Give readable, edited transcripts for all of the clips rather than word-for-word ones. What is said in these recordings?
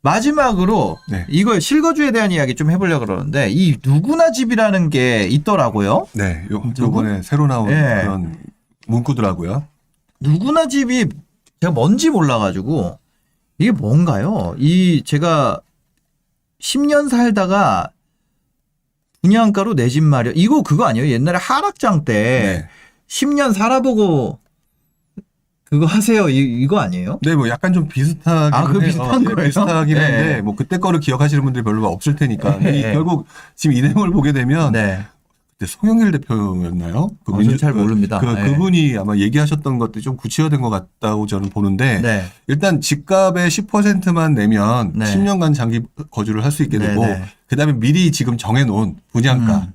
마지막으로 네. 이거 실거주에 대한 이야기 좀 해보려고 그러는데 이 누구나 집이라는 게 있더라고요. 네, 요번에 새로 나온 네. 그런 문구더라고요. 누구나 집이 제가 뭔지 몰라가지고 이게 뭔가요? 제가 10년 살다가 분양가로 내 집 마련 이거 그거 아니에요? 옛날에 하락장 때 네. 10년 살아보고 그거 하세요 이거 아니에요? 네, 뭐 약간 좀 비슷하긴 그 해요. 비슷한 예, 거예요? 비슷하긴 네. 한데 뭐 그때 거를 기억하시는 분들이 별로 없을 테니까 네. 결국 지금 이 내용을 보게 되면 네. 그때 송영길 대표였나요? 저는 잘 모릅니다. 네. 그분이 아마 얘기하셨던 것들이 좀 구체화된 것 같다고 저는 보는데 네. 일단 집값의 10%만 내면 네. 10년간 장기 거주를 할 수 있게 되고 네, 네. 그다음에 미리 지금 정해놓은 분양가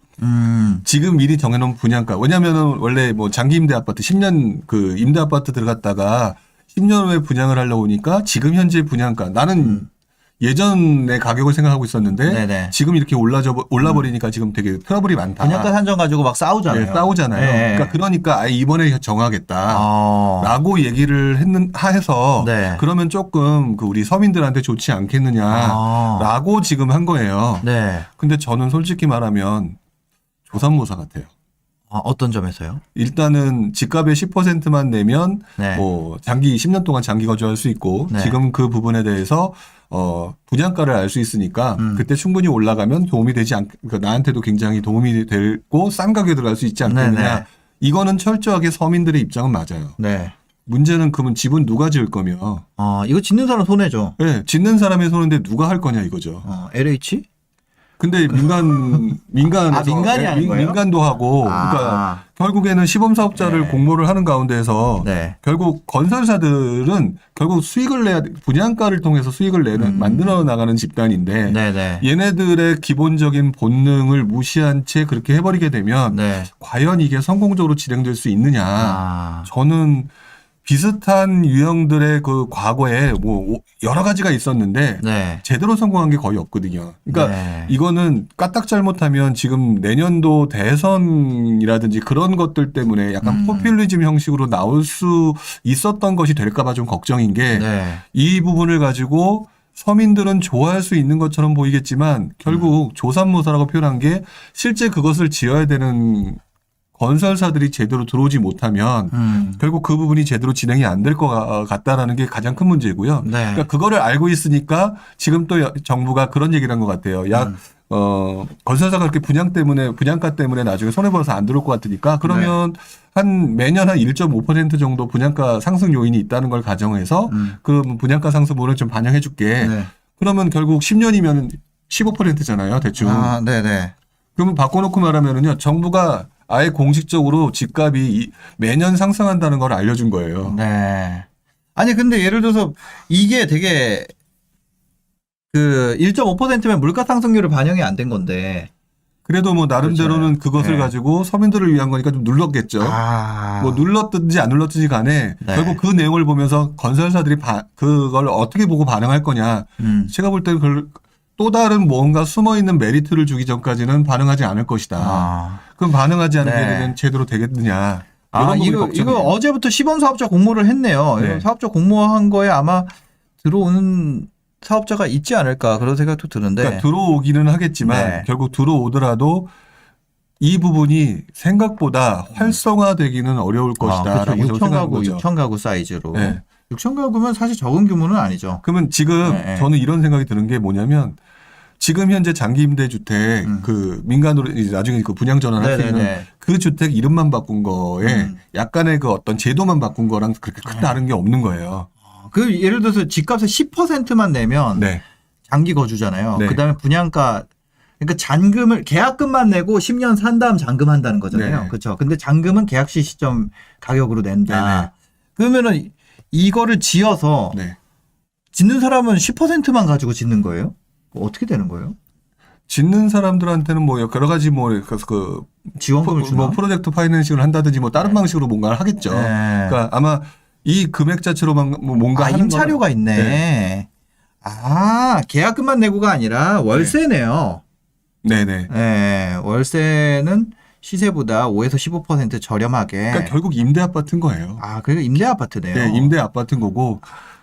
지금 미리 정해놓은 분양가. 왜냐면은 원래 뭐 장기 임대 아파트 10년 그 임대 아파트 들어갔다가 10년 후에 분양을 하려고 하니까 지금 현재 분양가. 나는 예전의 가격을 생각하고 있었는데 네네. 지금 이렇게 올라버리니까 지금 되게 트러블이 많다. 분양가 산정 가지고 막 싸우잖아요. 네, 싸우잖아요. 네. 그러니까 아예 이번에 정하겠다. 아. 라고 얘기를 해서 네. 그러면 조금 그 우리 서민들한테 좋지 않겠느냐라고 지금 한 거예요. 네. 근데 저는 솔직히 말하면 조삼모사 같아요. 어떤 점에서요? 일단은 집값의 10%만 내면 네. 뭐 장기 10년 동안 장기 거주할 수 있고 네. 지금 그 부분에 대해서 분양가를 알 수 있으니까 그때 충분히 올라가면 도움이 되지 그러니까 나한테도 굉장히 도움이 되고 싼 가격에 들어갈 수 있지 않겠느냐. 네네. 이거는 철저하게 서민들의 입장은 맞아요. 네. 문제는 그러면 집은 누가 지을 거며. 이거 짓는 사람 손해죠. 네, 짓는 사람의 손인데 누가 할 거냐 이거죠. LH? 근데 민간에서 민간이 하는 거예요? 민간도 하고 그러니까 결국에는 시범 사업자를 네. 공모를 하는 가운데서 네. 결국 건설사들은 결국 수익을 내야 분양가를 통해서 수익을 만들어 나가는 집단인데 네네. 얘네들의 기본적인 본능을 무시한 채 그렇게 해버리게 되면 네. 과연 이게 성공적으로 진행될 수 있느냐? 저는 비슷한 유형들의 그 과거에 뭐 여러 가지가 있었는데 네. 제대로 성공한 게 거의 없거든요. 그러니까 네. 이거는 까딱 잘못하면 지금 내년도 대선이라든지 그런 것들 때문에 약간 포퓰리즘 형식으로 나올 수 있었던 것이 될까 봐 좀 걱정인 게 이 네. 부분을 가지고 서민들은 좋아할 수 있는 것처럼 보이겠지만 결국 조삼모사라고 표현한 게 실제 그것을 지어야 되는 건설사들이 제대로 들어오지 못하면 결국 그 부분이 제대로 진행이 안 될 것 같다라는 게 가장 큰 문제고요. 네. 그러니까 그거를 알고 있으니까 지금 또 정부가 그런 얘기를 한 것 같아요. 건설사가 그렇게 분양가 때문에 나중에 손해보아서 안 들어올 것 같으니까 그러면 한 매년 한 1.5% 정도 분양가 상승 요인이 있다는 걸 가정해서 그 분양가 상승분을 좀 반영해 줄게. 네. 그러면 결국 10년이면 15%잖아요. 대충. 네네. 그러면 바꿔놓고 말하면은요. 정부가 아예 공식적으로 집값이 매년 상승한다는 걸 알려준 거예요. 네. 아니 근데 예를 들어서 이게 되게 그 1.5%면 물가 상승률을 반영이 안 된 건데. 그래도 뭐 나름대로는 그것을 네. 가지고 서민들을 위한 거니까 좀 눌렀겠죠. 뭐 눌렀든지 안 눌렀든지 간에 네. 결국 그 내용을 보면서 건설사들이 그걸 어떻게 보고 반응할 거냐. 제가 볼 때는 또 다른 뭔가 숨어있는 메리트를 주기 전까지는 반응하지 않을 것이다. 그럼 반응하지 않는 게 되면 제대로 되겠느냐. 이거 어제부터 시범 사업자 공모를 했네요. 네. 사업자 공모한 거에 아마 들어오는 사업자가 있지 않을까 그런 생각도 드는데. 그러니까 들어오기는 하겠지만 결국 들어오더라도 이 부분이 생각보다 활성화되기는 어려울 것이다. 그렇죠. 6천 가구 사이즈로. 네. 6천 가구면 사실 적은 규모는 아니죠. 그러면 지금 저는 이런 생각이 드는 게 뭐냐면 지금 현재 장기 임대 주택 그 민간으로 이제 나중에 그 분양 전환할 수 있는 그 주택 이름만 바꾼 거에 약간의 그 어떤 제도만 바꾼 거랑 그렇게 큰 다른 게 없는 거예요. 그 예를 들어서 집값의 10%만 내면 장기 거주잖아요. 그다음에 분양가 그러니까 잔금을 계약금만 내고 10년 산 다음 잔금한다는 거잖아요. 그렇죠. 근데 잔금은 계약 시점 가격으로 낸다. 그러면은 이거를 지어서 짓는 사람은 10%만 가지고 짓는 거예요? 어떻게 되는 거예요? 짓는 사람들한테는 뭐 여러 가지 뭐 그 지원금을 주나? 뭐 프로젝트 파이낸싱을 한다든지 뭐 다른 방식으로 뭔가를 하겠죠. 그러니까 아마 이 금액 자체로만 뭔가 하는 임차료가 있네. 계약금만 내고가 아니라 월세네요. 네네. 네, 월세는 시세보다 5에서 15% 저렴하게. 그러니까 결국 임대 아파트인 거예요. 그리고 임대 아파트네요. 네, 임대 아파트인 거고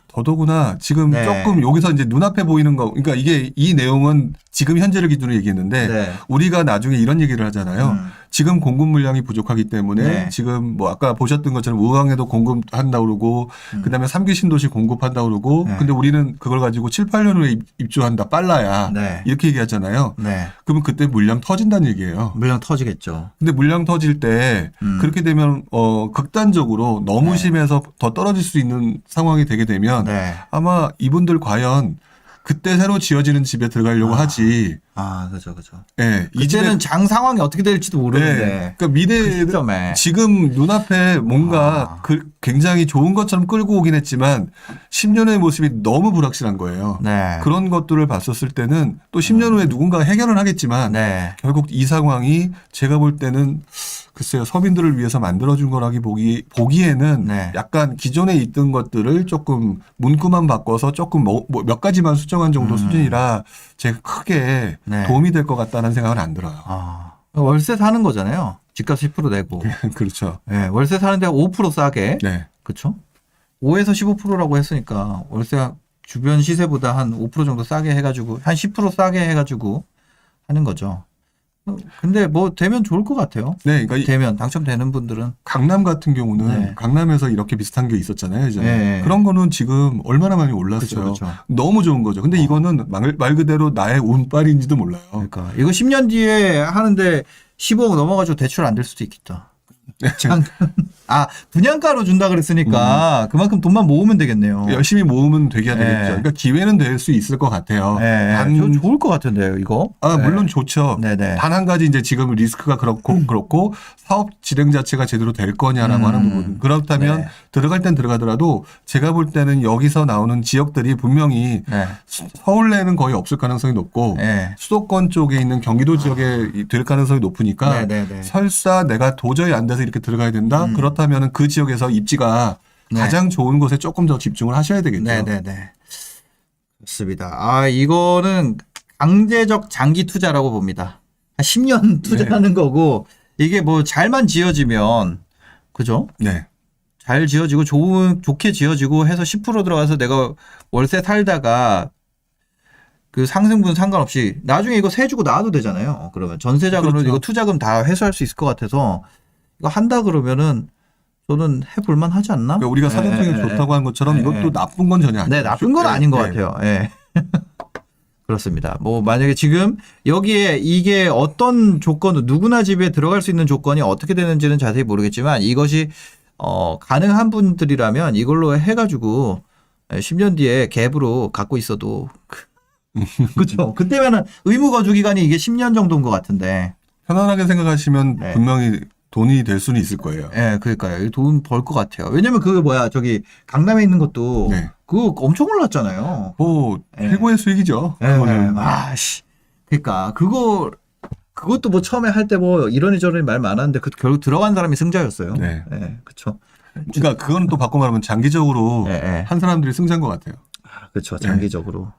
더더구나 지금 네. 조금 여기서 이제 눈앞에 보이는 거, 그러니까 이게 이 내용은 지금 현재를 기준으로 얘기했는데 네. 우리가 나중에 이런 얘기를 하잖아요. 지금 공급 물량이 부족하기 때문에 네. 지금 뭐 아까 보셨던 것처럼 우강에도 공급한다 그러고 그다음에 3기 신도시 공급한다 그러고 네. 근데 우리는 그걸 가지고 7, 8년 후에 입주한다 빨라야 네. 이렇게 얘기하잖아요. 네. 그러면 그때 물량 터진다는 얘기예요. 물량 터지겠죠. 근데 물량 터질 때 그렇게 되면 극단적으로 너무 네. 심해서 더 떨어질 수 있는 상황이 되게 되면 네. 아마 이분들 과연 그때 새로 지어지는 집에 들어가려고 하지. 아, 그죠. 예. 이 집에 이제는 장 상황이 어떻게 될지도 모르는데. 네. 그러니까 미래 그 시점에. 지금 눈앞에 뭔가 굉장히 좋은 것처럼 끌고 오긴 했지만 10년의 모습이 너무 불확실한 거예요. 네. 그런 것들을 봤었을 때는 또 10년 후에 누군가 해결은 하겠지만 네. 결국 이 상황이 제가 볼 때는 글쎄요, 서민들을 위해서 만들어준 거라기 보기에는 네. 약간 기존에 있던 것들을 조금 문구만 바꿔서 조금 몇 가지만 수정한 정도 수준이라 제가 크게 네. 도움이 될 것 같다는 생각은 안 들어요. 아, 월세 사는 거잖아요. 집값 10% 내고. 그렇죠. 네, 월세 사는 데가 5% 싸게. 네. 그렇죠? 5에서 15%라고 했으니까 월세 주변 시세보다 한 5% 정도 싸게 해가지고 한 10% 싸게 해가지고 하는 거죠. 근데 뭐 되면 좋을 것 같아요. 네, 그러니까 되면 당첨되는 분들은 강남 같은 경우는 네. 강남에서 이렇게 비슷한 게 있었잖아요. 예전에. 네. 그런 거는 지금 얼마나 많이 올랐어요. 그쵸. 너무 좋은 거죠. 근데 이거는 말 그대로 나의 운빨인지도 몰라요. 그러니까 이거 10년 뒤에 하는데 15억 넘어가지고 대출 안 될 수도 있겠다. 분양가로 준다 그랬으니까 그만큼 돈만 모으면 되겠네요. 열심히 모으면 되게 네. 되겠죠. 그러니까 기회는 될 수 있을 것 같아요. 네, 좋을 것 같은데요, 이거. 네. 물론 좋죠. 네네. 단 한 가지 이제 지금 리스크가 그렇고 사업 진행 자체가 제대로 될 거냐라고 하는 부분. 그렇다면 네. 들어갈 땐 들어가더라도 제가 볼 때는 여기서 나오는 지역들이 분명히 네. 서울 내는 거의 없을 가능성이 높고 네. 수도권 쪽에 있는 경기도 지역에 될 가능성이 높으니까 네네네. 설사 내가 도저히 안 돼서 이렇게 들어가야 된다. 그렇다면 그 지역에서 입지가 네. 가장 좋은 곳에 조금 더 집중을 하셔야 되겠죠. 네네네. 좋습니다. 이거는 강제적 장기 투자라고 봅니다. 한 10년 투자하는 거고, 이게 뭐 잘만 지어지면, 그죠? 네. 잘 지어지고 좋게 지어지고 해서 10% 들어가서 내가 월세 살다가 그 상승분 상관없이 나중에 이거 세 주고 나와도 되잖아요. 그러면 전세 자금으로 그렇죠. 이거 투자금 다 회수할 수 있을 것 같아서 이거 한다 그러면은 저는 해볼만 하지 않나? 그러니까 우리가 사전통이 좋다고 한 것처럼 이것도 나쁜 건 전혀 아니에요. 네, 나쁜 건 아닌 것 네. 같아요. 예. 그렇습니다. 뭐 만약에 지금 여기에 이게 어떤 조건, 누구나 집에 들어갈 수 있는 조건이 어떻게 되는지는 자세히 모르겠지만 이것이 가능한 분들이라면 이걸로 해가지고 10년 뒤에 갭으로 갖고 있어도 그렇죠. 그때면은 의무 거주 기간이 이게 10년 정도인 것 같은데. 편안하게 생각하시면 네. 분명히 돈이 될 수는 있을 거예요. 예, 그러니까요. 돈 벌 것 같아요. 왜냐면 그 저기 강남에 있는 것도 네. 그거 엄청 올랐잖아요. 뭐 네. 최고의 수익이죠. 그거는. 그러니까 그것도 뭐 처음에 할 때 뭐 이러니 저러니 말 많았는데 결국 들어간 사람이 승자였어요. 네. 그렇죠. 그러니까 그거는 또 바꿔 말하면 장기적으로 네. 한 사람들이 승자인 것 같아요. 그렇죠. 장기적으로.